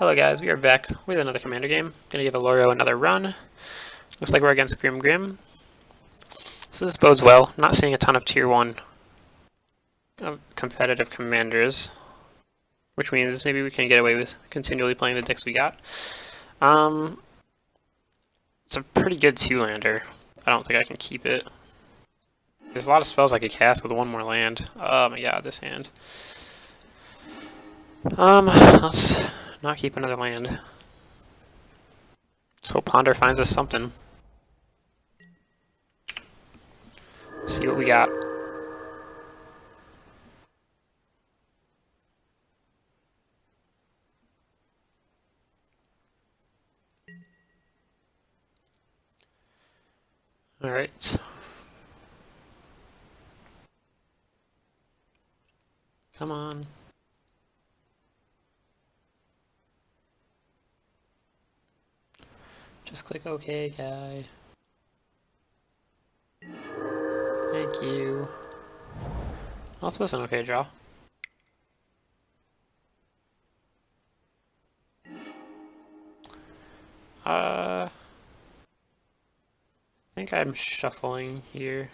Hello guys, we are back with another Commander game. Gonna give Oloro another run. Looks like we're against GrimGrim. So this bodes well. I'm not seeing a ton of tier 1 competitive commanders, which means maybe we can get away with continually playing the decks we got. It's a pretty good 2-lander. I don't think I can keep it. There's a lot of spells I could cast with one more land. Oh my god, this hand. Let's not keep another land. So Ponder finds us something. See what we got. Alright. Come on. Just click OK, guy. Thank you. Well, this was an okay draw. I think I'm shuffling here.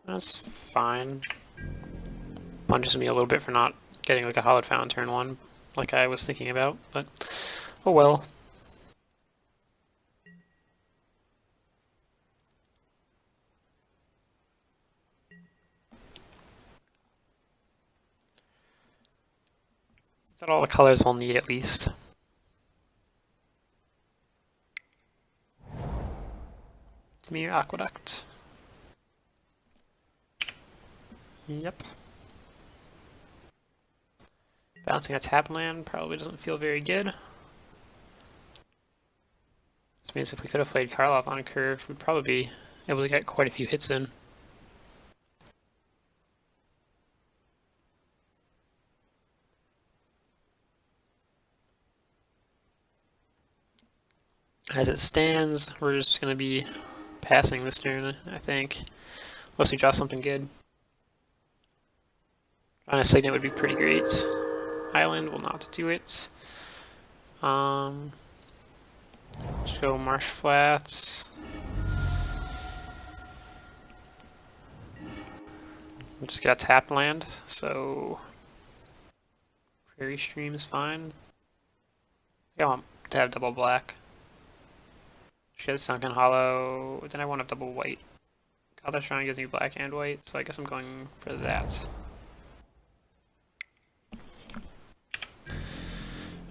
That's fine. Punches me a little bit for not getting like a Hallowed Fountain turn 1, like I was thinking about, but oh well. Got all the colors we'll need at least. Give me your Aqueduct. Yep. Bouncing a tap land probably doesn't feel very good. This means if we could have played Karlov on a curve, we'd probably be able to get quite a few hits in. As it stands, we're just going to be passing this turn, I think. Unless we draw something good. Drawing a Signet would be pretty great. Island will not do it. Just go Marsh Flats. We just got tapped land, so Prairie Stream is fine. I want to have double black. She has Sunken Hollow, then I want a double white. Godless Shrine gives me black and white, so I guess I'm going for that.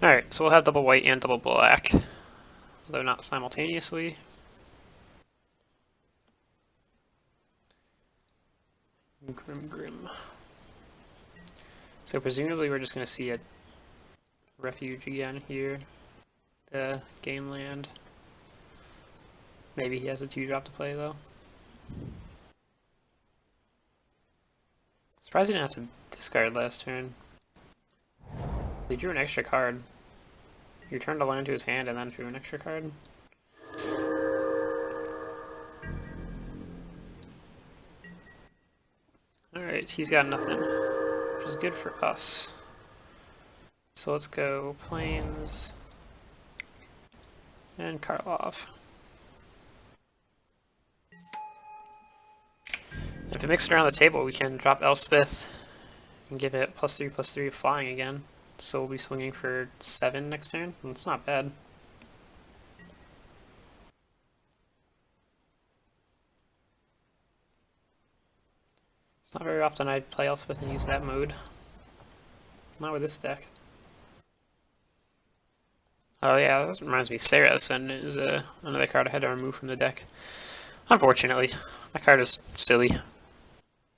Alright, so we'll have double white and double black, although not simultaneously. GrimGrim. So presumably we're just going to see a refuge again here, the game land. Maybe he has a 2-drop to play though. Surprised he didn't have to discard last turn. He drew an extra card. He returned a land to his hand and then drew an extra card. Alright, he's got nothing, which is good for us. So let's go Plains and Karlov. If it makes it around the table, we can drop Elspeth and give it +3/+3 flying again. So we'll be swinging for 7 next turn. That's not bad. It's not very often I'd play Elspeth and use that mode. Not with this deck. Oh yeah, that reminds me, Saracen is another card I had to remove from the deck. Unfortunately, that card is silly.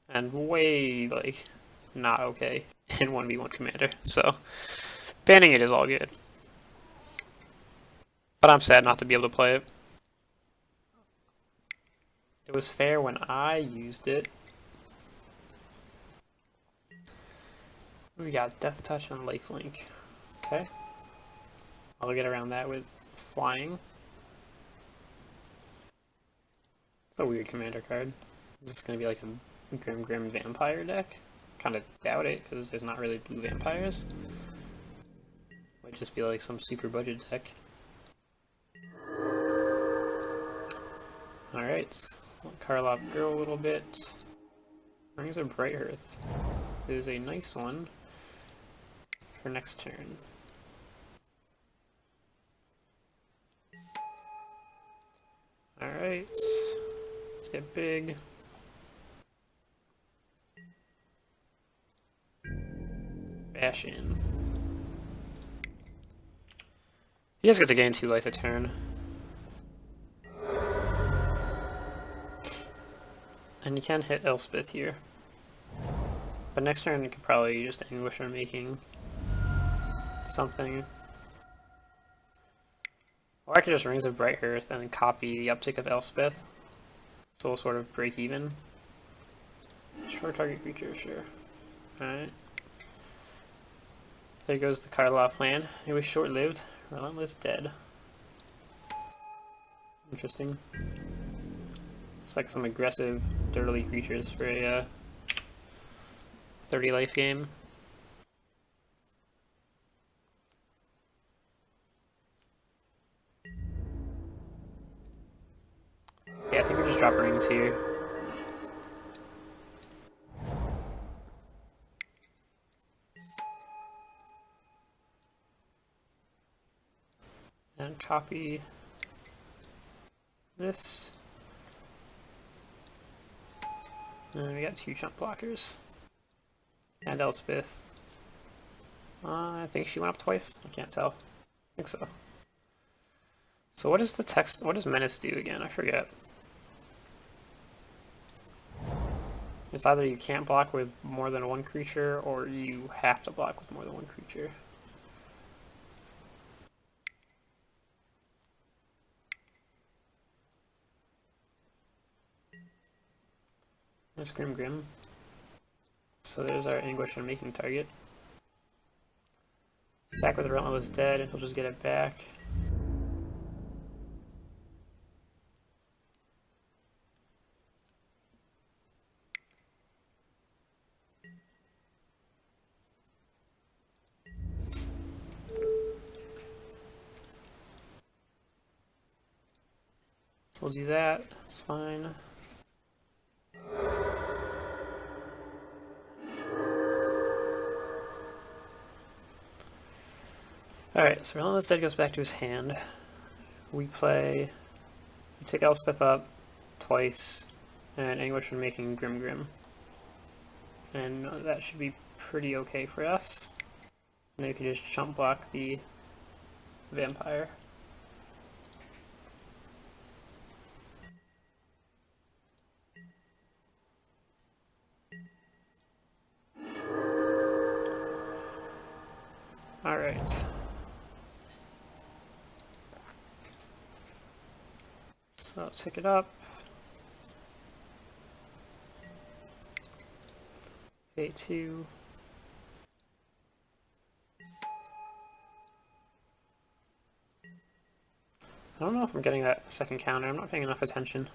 And way, like, not okay in 1v1 Commander, so banning it is all good. But I'm sad not to be able to play it. It was fair when I used it. We got Death Touch and Lifelink. Okay. I'll get around that with flying. It's a weird commander card. Is this going to be like a GrimGrim vampire deck? Kind of doubt it, because there's not really blue vampires. Might just be like some super budget deck. Alright, Karlov Girl a little bit. Rings of Bright Earth is a nice one for next turn. Alright, let's get big. Bash in. You guys get to gain 2 life a turn. And you can hit Elspeth here. But next turn you could probably just Anguish on making something. Or I could just Rings of Bright Earth and copy the uptick of Elspeth. So we'll sort of break even. Short target creature, sure. Alright. There goes the Karlov plan. It was short-lived. Relentless Dead. Interesting. It's like some aggressive, dirty creatures for a 30 life game. Yeah, I think we just drop rings here. And copy this. And we got 2 jump blockers. And Elspeth. I think she went up twice. I can't tell. I think so. So what is the text? What does Menace do again? I forget. It's either you can't block with more than 1 creature, or you have to block with more than 1 creature. There's GrimGrim. So there's our Anguish and making target. Attack with the Relentless Dead, and he'll just get it back. So we'll do that, that's fine. Alright, so Relentless Dead goes back to his hand. We take Elspeth up twice, and Anguish from making GrimGrim. And that should be pretty okay for us. And then we can just jump block the vampire. Alright. So take it up. Pay 2. I don't know if I'm getting that second counter. I'm not paying enough attention.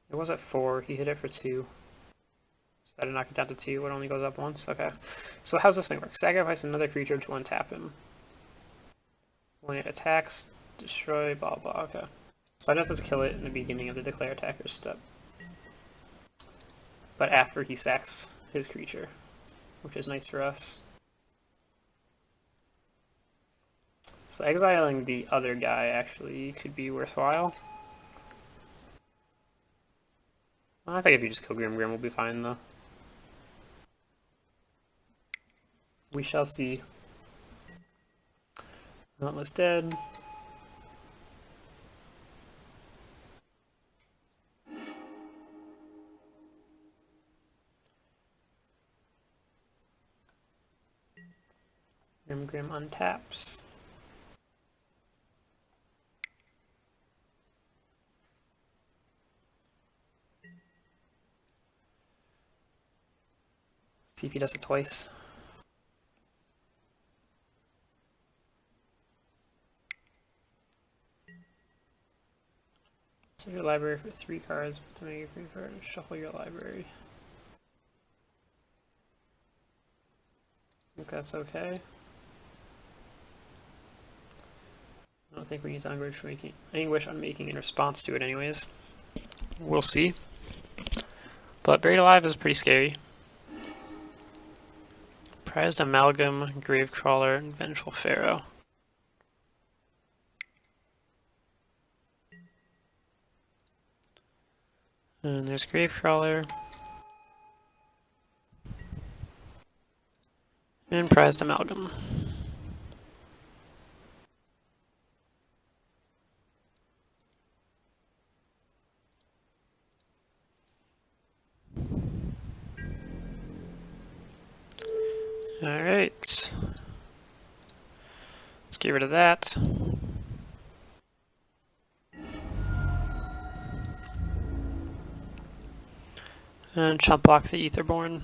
It was at 4. He hit it for 2. So I did knock it down to 2. It only goes up once. Okay. So how's this thing work? Sacrifice another creature to untap him. When it attacks, destroy, blah blah. Okay. So I'd have to kill it in the beginning of the declare attacker step. But after he sacks his creature, which is nice for us. So exiling the other guy actually could be worthwhile. I think if you just kill GrimGrim, we'll be fine though. We shall see. Relentless Dead. GrimGrim untaps. See if he does it twice. So your library for 3 cards, but to make a green card, shuffle your library. I think that's okay. I don't think we need to anguish on making in response to it anyways. We'll see. But Buried Alive is pretty scary. Prized Amalgam, Gravecrawler, and Vengeful Pharaoh. And there's Gravecrawler. And Prized Amalgam. Alright. Let's get rid of that. And chump block the Aetherborn.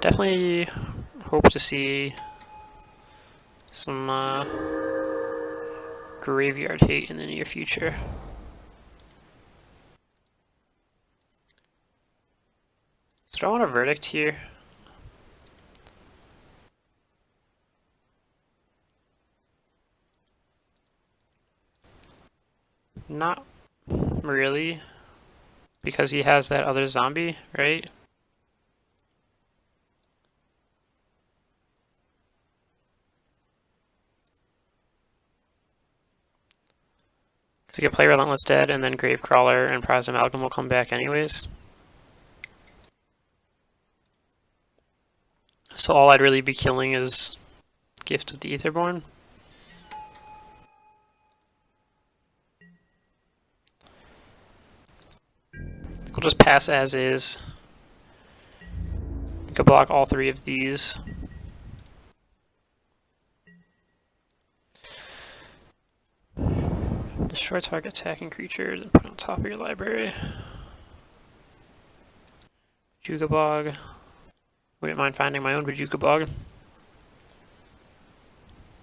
Definitely hope to see some graveyard hate in the near future. So do I want a Verdict here? Not really, because he has that other zombie, right? Because he can play Relentless Dead, and then Gravecrawler and Prized Amalgam will come back anyways. So all I'd really be killing is Gift of the Aetherborn. We'll just pass as is. You can block all 3 of these. Destroy target attacking creatures and put on top of your library. Jugabog. Wouldn't mind finding my own Jugabog.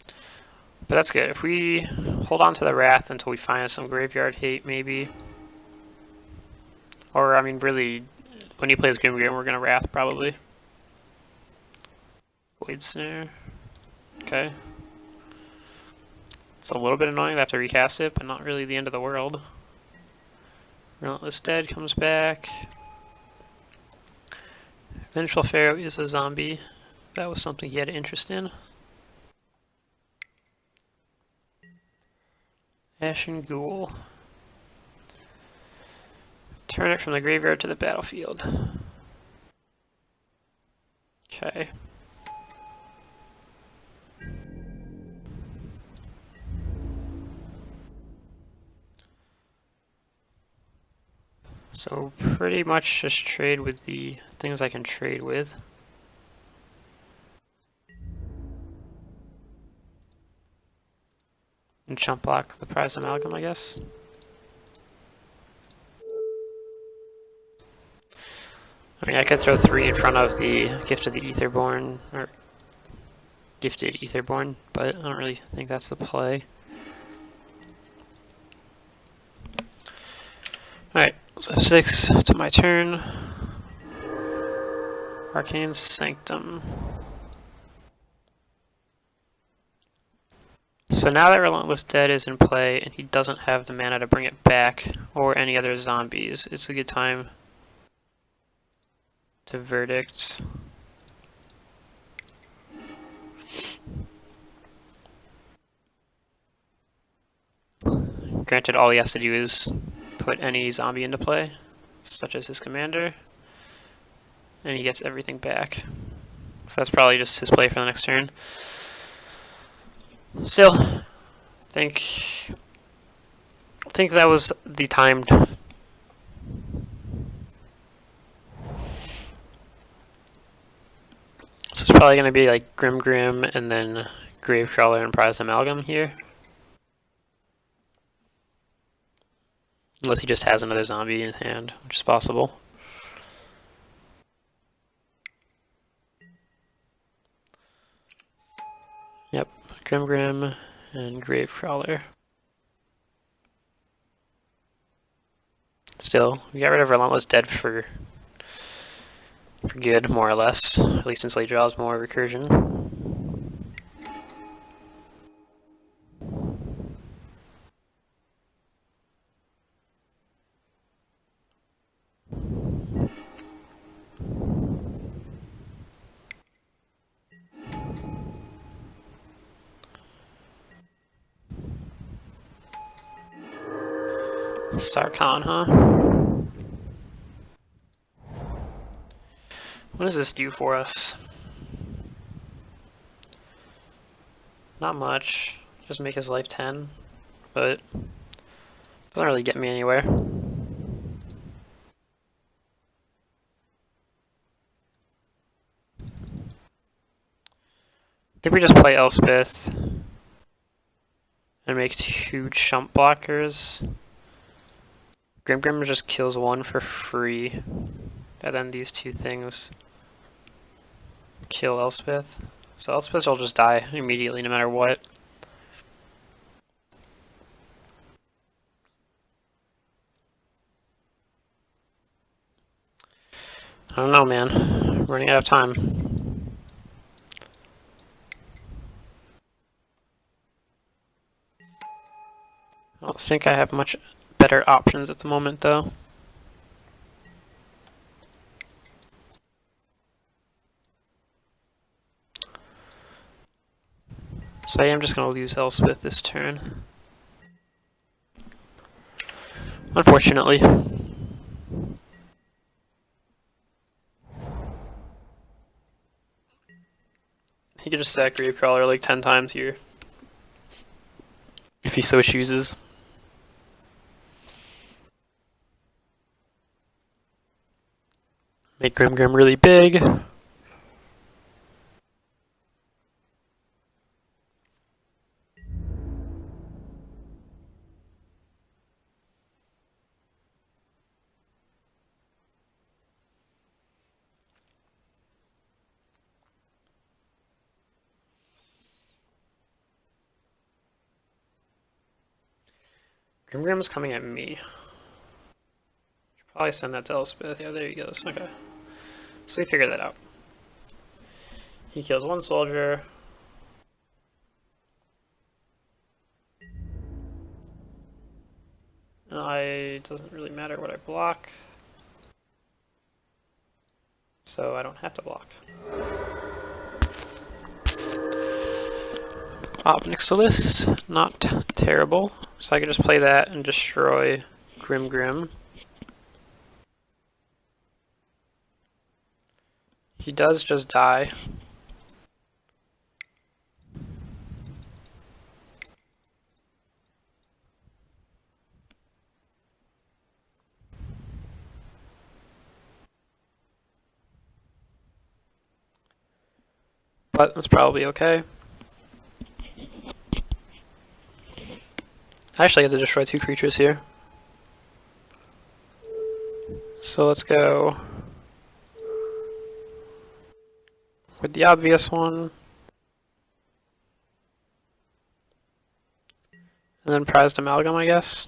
But that's good. If we hold on to the Wrath until we find some graveyard hate, maybe. Or, I mean, really, when he plays GrimGrim, we're going to Wrath, probably. Void Snare. Okay. It's a little bit annoying to have to recast it, but not really the end of the world. Relentless Dead comes back. Vengeful Pharaoh is a zombie. That was something he had interest in. Ashen Ghoul. Turn it from the graveyard to the battlefield. Okay. So pretty much just trade with the things I can trade with. And chump block the Prized Amalgam, I guess. I mean, I could throw 3 in front of the Gift of the Aetherborn, or Gifted Aetherborn, but I don't really think that's the play. Alright, so F6 to my turn. Arcane Sanctum. So now that Relentless Dead is in play and he doesn't have the mana to bring it back or any other zombies, it's a good time to Verdict. Granted, all he has to do is put any zombie into play, such as his commander, and he gets everything back. So that's probably just his play for the next turn. Still, I think that was the timed. So it's probably going to be like GrimGrim and then Gravecrawler and Prized Amalgam here. Unless he just has another zombie in hand, which is possible. GrimGrim, and Gravecrawler. Still, we got rid of Relentless Dead for good, more or less. At least until he draws more recursion. Sarkhan, huh? What does this do for us? Not much. Just make his life 10, but doesn't really get me anywhere. I think we just play Elspeth and make 2 chump blockers. GrimGrim just kills 1 for free, and then these 2 things kill Elspeth. So Elspeth will just die immediately no matter what. I don't know, man. I'm running out of time. I don't think I have much better options at the moment, though. So I am just going to lose Elspeth this turn. Unfortunately. He could just sack Gravecrawler like 10 times here, if he so chooses. Make GrimGrim really big. GrimGrim's coming at me. Should probably send that to Elspeth. Yeah, there he goes. Okay. So we figured that out. He kills 1 soldier. It doesn't really matter what I block. So I don't have to block. Obnixilis, not terrible. So I can just play that and destroy GrimGrim. He does just die. But that's probably okay. I actually have to destroy 2 creatures here. So let's go with the obvious one. And then Prized Amalgam, I guess.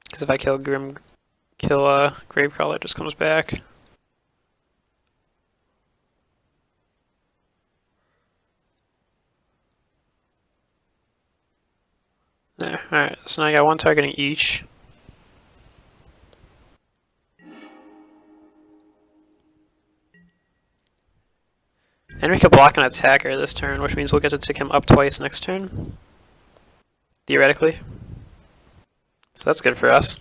Because if I kill Gravecrawler, it just comes back. There, alright, so now I got 1 targeting each. And we could block an attacker this turn, which means we'll get to tick him up twice next turn. Theoretically. So that's good for us.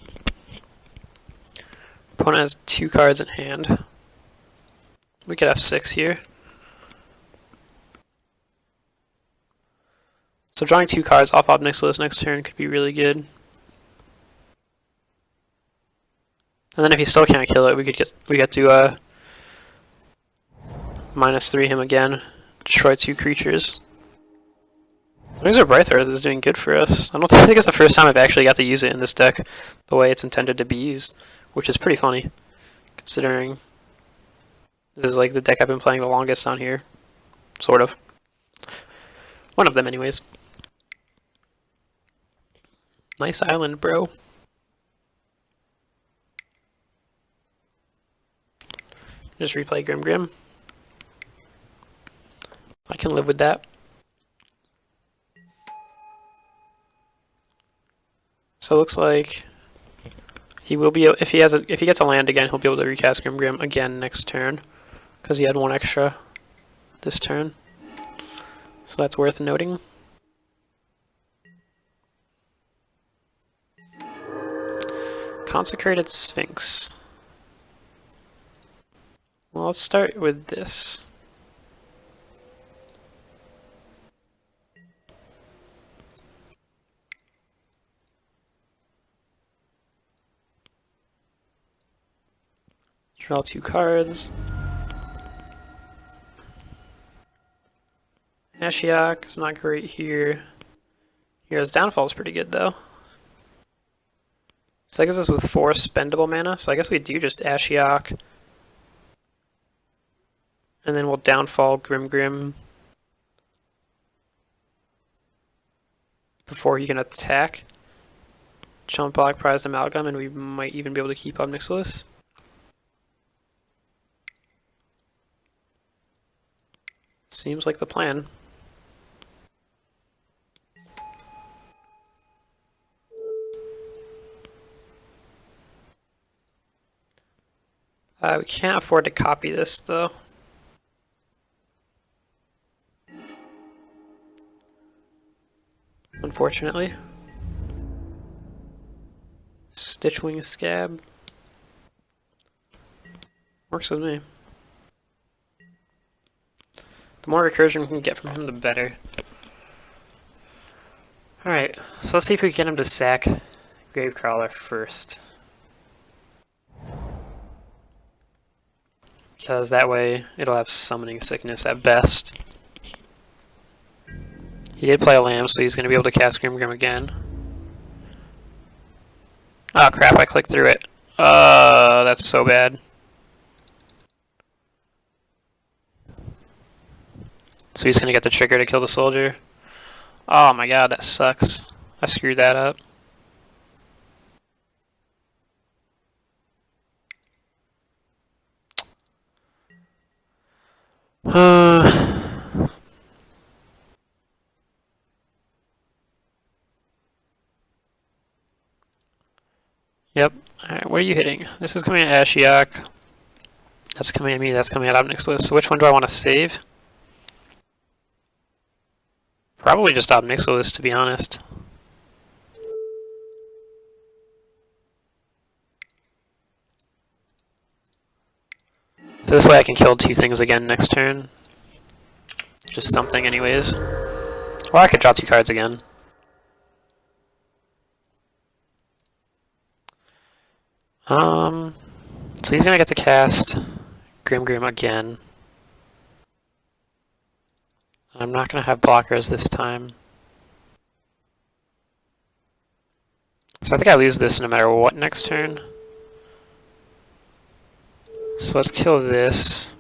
Opponent has 2 cards in hand. We could have 6 here. So drawing 2 cards off Obnixilis next turn could be really good. And then if he still can't kill it, we get to -3 him again, destroy 2 creatures. Wings of Bright Earth is doing good for us. I think it's the first time I've actually got to use it in this deck the way it's intended to be used, which is pretty funny, considering this is like the deck I've been playing the longest on here, sort of. One of them, anyways. Nice island, bro. Just replay GrimGrim. I can live with that. So it looks like he will be able, if he gets a land again, he'll be able to recast GrimGrim again next turn because he had one extra this turn. So that's worth noting. Consecrated Sphinx. Well, let's start with this. Draw 2 cards. Ashiok is not great here. Hero's Downfall is pretty good though. So I guess this with 4 spendable mana, so I guess we do just Ashiok. And then we'll downfall GrimGrim before he can attack. Chump block Prized Amalgam, and we might even be able to keep up Nixilis. Seems like the plan. We can't afford to copy this though. Unfortunately. Stitchwing Scab. Works with me. The more recursion we can get from him, the better. Alright, so let's see if we can get him to sack Gravecrawler first. Because that way it'll have Summoning Sickness at best. He did play a Lamb, so he's going to be able to cast GrimGrim again. Oh crap, I clicked through it. That's so bad. So he's going to get the trigger to kill the soldier. Oh my god, that sucks. I screwed that up. Yep. Alright, what are you hitting? This is coming at Ashiok. That's coming at me, that's coming at Obnixilis. So which one do I want to save? Probably just Obnixilis, to be honest. So this way I can kill 2 things again next turn. Just something anyways. Or I could draw 2 cards again. So he's gonna get to cast GrimGrim again. I'm not gonna have blockers this time. So I think I lose this no matter what next turn. So let's kill this.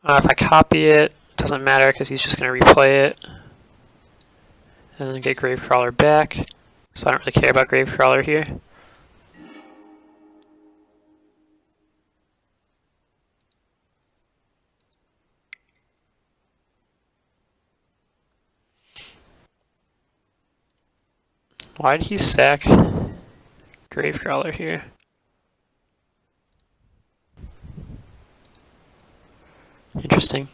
If I copy it, it doesn't matter because he's just going to replay it. And then get Gravecrawler back. So I don't really care about Gravecrawler here. Why did he sack Gravecrawler here? Interesting.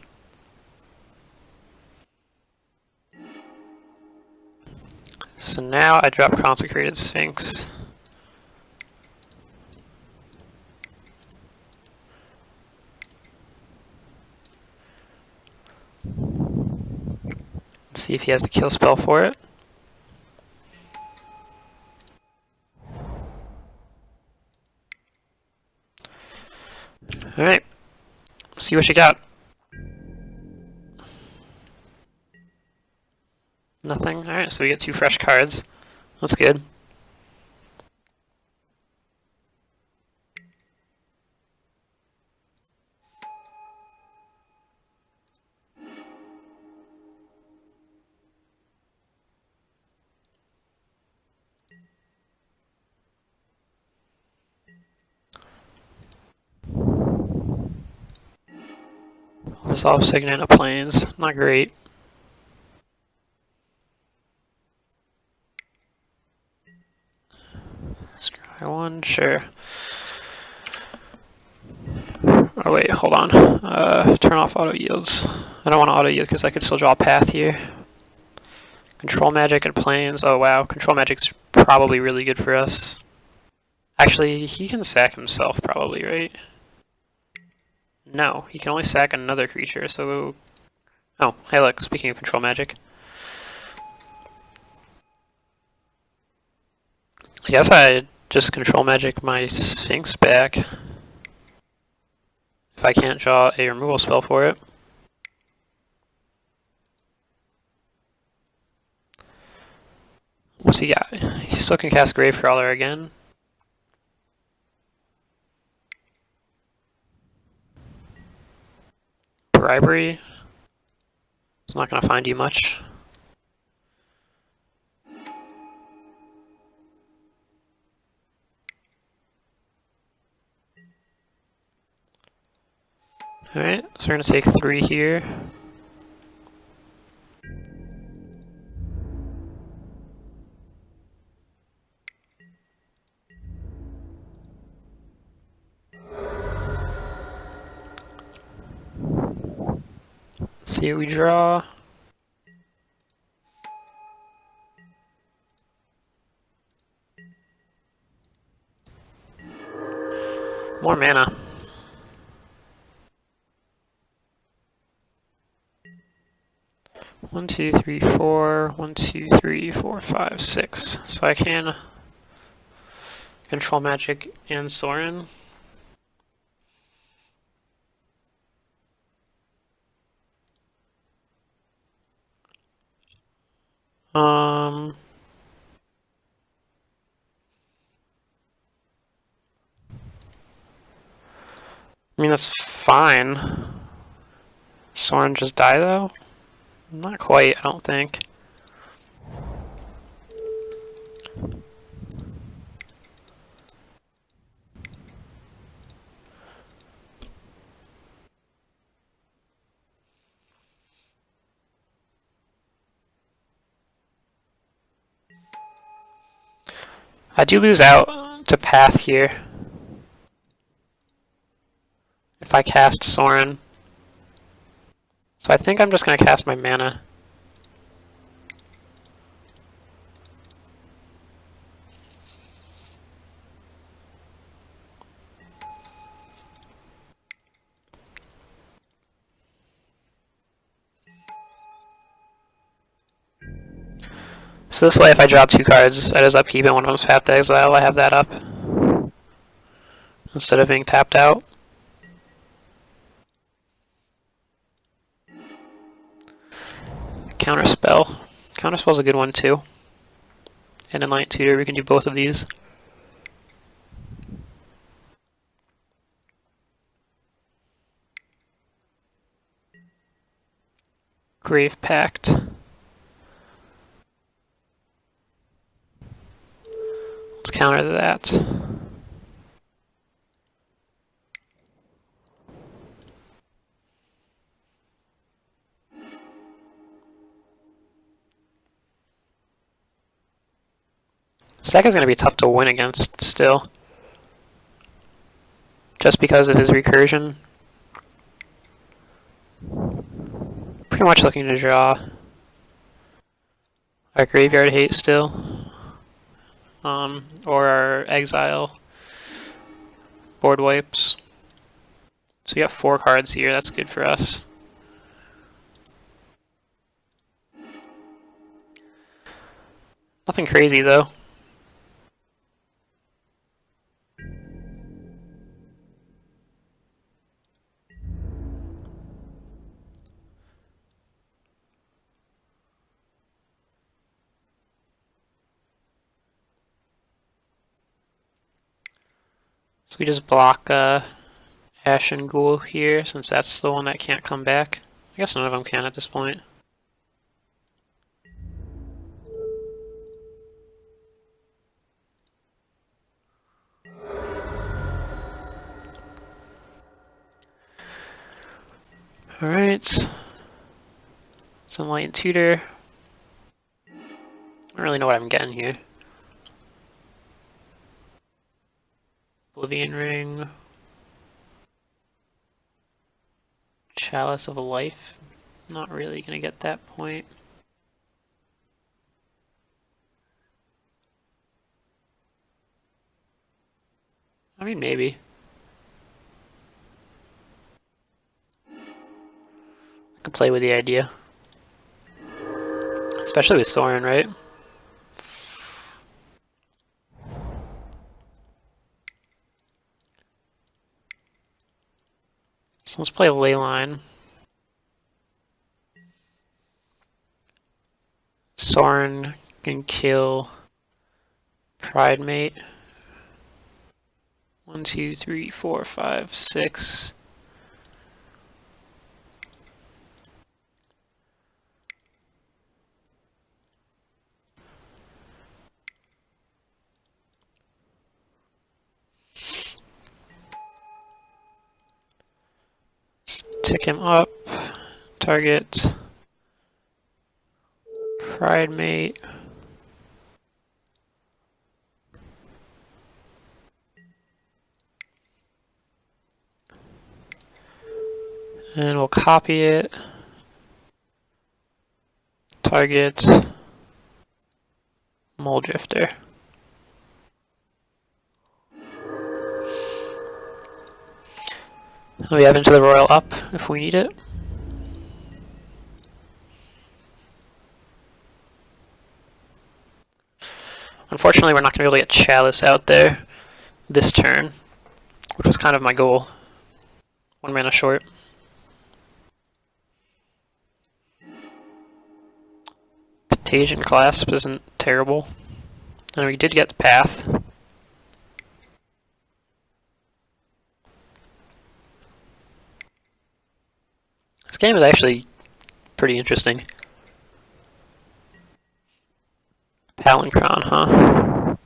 So now I drop Consecrated Sphinx. Let's see if he has a kill spell for it. Alright. See what you got. Nothing? Alright, so we get 2 fresh cards. That's good. Resolve Signet of Plains. Not great. Scry one, sure. Oh wait, hold on. Turn off auto yields. I don't want to auto yield because I could still draw a path here. Control Magic and Plains. Oh wow, Control Magic's probably really good for us. Actually, he can sack himself probably, right? No, he can only sack another creature, so... Oh, hey look, speaking of Control Magic. I guess I just Control Magic my Sphinx back. If I can't draw a removal spell for it. What's he got? He still can cast Gravecrawler again. Bribery. It's not going to find you much. Alright, so we're going to take 3 here. See what we draw. More mana. One, two, three, four. 1, 2, 3, 4, 5, 6. So I can Control Magic and Sorin. I mean, that's fine. Sorin just die, though? Not quite, I don't think. I do lose out to Path here. If I cast Sorin. So I think I'm just going to cast my mana. So this way, if I draw 2 cards at his upkeep and one of them's Path to Exile, I have that up. Instead of being tapped out. Counterspell. Counterspell's a good one too. And Enlightened Tutor, we can do both of these. Grave Pact. Let's counter that. This deck is going to be tough to win against still. Just because of his recursion. Pretty much looking to draw our Graveyard Hate still. Or our Exile board wipes. So we got 4 cards here, that's good for us. Nothing crazy though. So we just block Ashen Ghoul here, since that's the one that can't come back. I guess none of them can at this point. Alright. Sunlight and Tutor. I don't really know what I'm getting here. Oblivion Ring. Chalice of Life. Not really gonna get that point. I mean, maybe. I could play with the idea. Especially with Soren, right? So let's play Leyline. Soren can kill Pridemate. 1, 2, 3, 4, 5, 6. Tick him up. Target Pridemate. And we'll copy it. Target Mole Drifter. We have into the Royal up if we need it. Unfortunately, we're not going to be able to get Chalice out there this turn, which was kind of my goal. 1 mana short. Contagion Clasp isn't terrible. And we did get the Path. This game is actually pretty interesting. Palinchron, huh?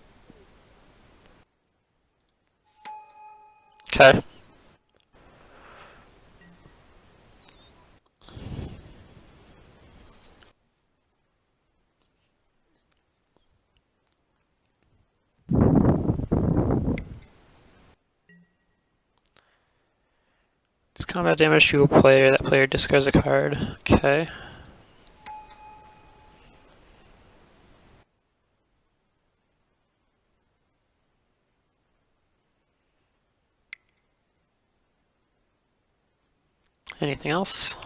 Okay. Does combat damage to a player, that player discards a card. Okay. Anything else?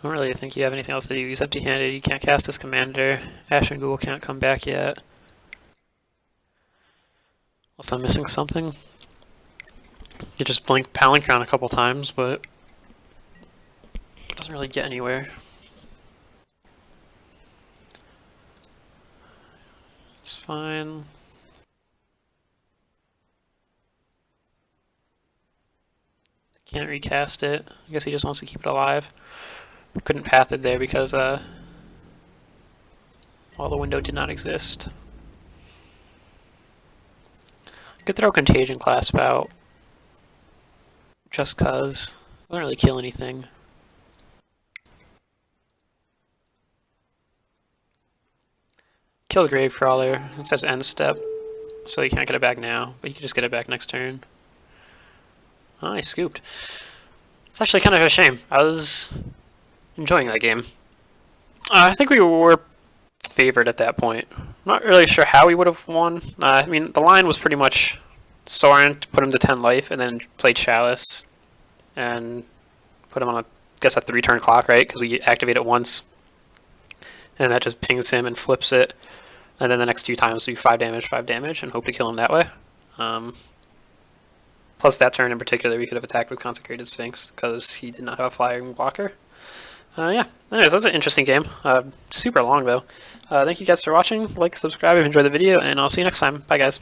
I don't really think you have anything else to do. He's empty-handed, you can't cast this commander. Ash and Ghoul can't come back yet. Unless I'm missing something. You just blink Palinchron a couple times, but it doesn't really get anywhere. It's fine. Can't recast it. I guess he just wants to keep it alive. Couldn't path it there because well, the window did not exist. Could throw Contagion Clasp out just cause. Doesn't really kill anything. Kill the Gravecrawler. It says end step, so you can't get it back now, but you can just get it back next turn. Oh, I scooped. It's actually kind of a shame. I was enjoying that game. I think we were favored at that point. I'm not really sure how we would have won. I mean, the line was pretty much Soren to put him to 10 life, and then play Chalice, and put him on, I guess, a 3-turn clock, right? Because we activate it once, and that just pings him and flips it. And then the next 2 times we 5 damage, and hope to kill him that way. Plus that turn in particular, we could have attacked with Consecrated Sphinx, because he did not have a flying blocker. Yeah, anyways, that was an interesting game. Super long, though. Thank you guys for watching. Like, subscribe if you enjoyed the video, and I'll see you next time. Bye, guys.